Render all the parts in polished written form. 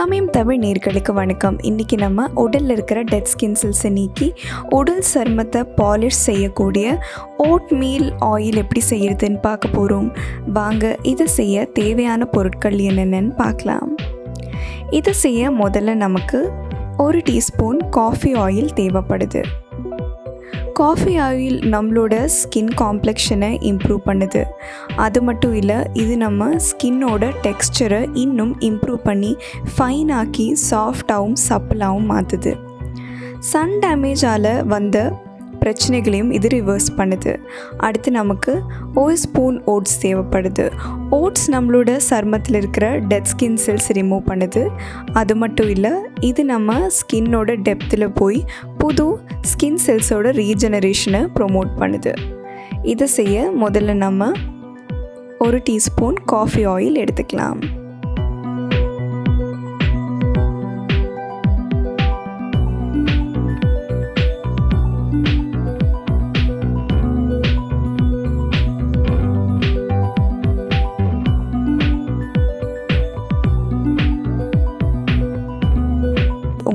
சமயம் தமிழ் நேயர்களுக்கு வணக்கம். இன்றைக்கி நம்ம உடலில் இருக்கிற டெட் ஸ்கின் செல்ஸை நீக்கி உடல் சருமத்தை பாலிஷ் செய்யக்கூடிய ஓட் மீல் ஆயில் எப்படி செய்யறதுன்னு பார்க்க போகிறோம். வாங்க இதை செய்ய தேவையான பொருட்கள் என்னென்னு பார்க்கலாம். இதை செய்ய முதல்ல நமக்கு 1 டீஸ்பூன் காஃபி ஆயில் தேவைப்படுது. காஃபி ஆயில் நம்மளோட ஸ்கின் காம்ப்ளெக்ஷனை இம்ப்ரூவ் பண்ணுது. அது மட்டும் இல்லை, இது நம்ம ஸ்கின்னோட டெக்ஸ்சரை இன்னும் இம்ப்ரூவ் பண்ணி ஃபைனாக்கி சாஃப்டாகவும் சப்பலாகவும் மாற்றுது. சன் டேமேஜால் வந்த பிரச்சனைகளையும் இது ரிவர்ஸ் பண்ணுது. அடுத்து நமக்கு 1 ஸ்பூன் ஓட்ஸ் தேவைப்படுது. ஓட்ஸ் நம்மளோட சருமத்தில் இருக்கிற டெட் ஸ்கின் செல்ஸ் ரிமூவ் பண்ணுது. அது மட்டும் இல்லை, இது நம்ம ஸ்கின்னோட டெப்த்தில் போய் புது ஸ்கின் செல்ஸோட ரீஜெனரேஷனை ப்ரொமோட் பண்ணுது. இதை செய்ய முதல்ல நம்ம 1 டீஸ்பூன் காஃபி ஆயில் எடுத்துக்கலாம்.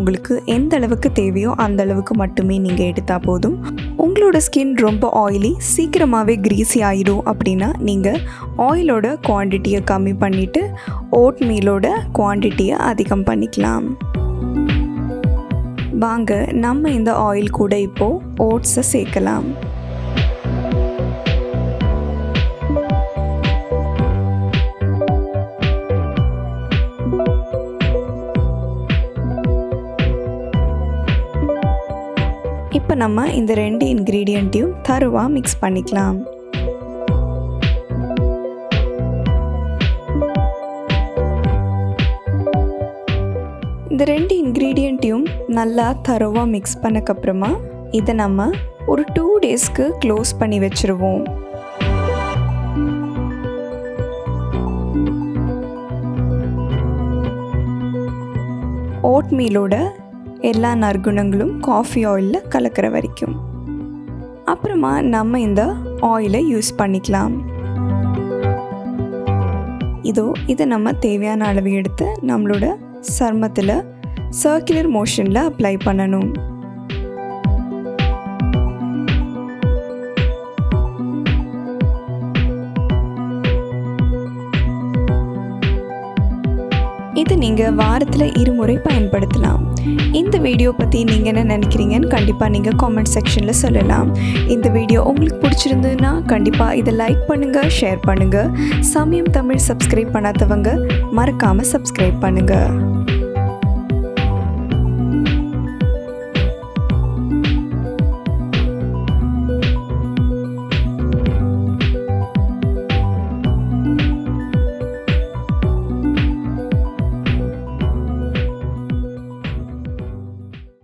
உங்களுக்கு எந்த அளவுக்கு தேவையோ அந்த அளவுக்கு மட்டுமே நீங்கள் எடுத்தால் போதும். உங்களோட ஸ்கின் ரொம்ப ஆயிலி, சீக்கிரமாகவே க்ரீஸி ஆகிடும் அப்படின்னா நீங்கள் ஆயிலோட குவான்டிட்டியை கம்மி பண்ணிவிட்டு ஓட் மீலோட குவான்டிட்டியை அதிகம் பண்ணிக்கலாம். வாங்க நம்ம இந்த ஆயில் கூட இப்போது ஓட்ஸை சேர்க்கலாம். இப்போ நம்ம இந்த 2 இன்க்ரீடியண்ட்டையும் தரோவாக மிக்ஸ் பண்ணிக்கலாம். இந்த 2 இன்க்ரீடியண்ட்டையும் நல்லா தரோவாக மிக்ஸ் பண்ணக்கப்புறமா இதை நம்ம ஒரு 2 டேஸ்க்கு க்ளோஸ் பண்ணி வச்சுருவோம். ஓட் மீலோட எல்லா நற்குணங்களும் காஃபி ஆயிலில் கலக்கிற வரைக்கும். அப்புறமா நம்ம இந்த ஆயிலை யூஸ் பண்ணிக்கலாம். இதை நம்ம தேவையான அளவு எடுத்து நம்மளோட சருமத்தில் சர்க்குலர் மோஷனில் அப்ளை பண்ணணும். இது நீங்கள் வாரத்தில் 2 முறை பயன்படுத்தலாம். இந்த வீடியோ பற்றி நீங்கள் என்ன நினைக்கிறீங்கன்னு கண்டிப்பாக நீங்கள் காமெண்ட் செக்ஷனில் சொல்லலாம். இந்த வீடியோ உங்களுக்கு பிடிச்சிருந்ததுன்னா கண்டிப்பாக இதை லைக் பண்ணுங்கள், ஷேர் பண்ணுங்கள். சமயம் தமிழ் சப்ஸ்கிரைப் பண்ணாதவங்க மறக்காமல் சப்ஸ்கிரைப் பண்ணுங்கள்.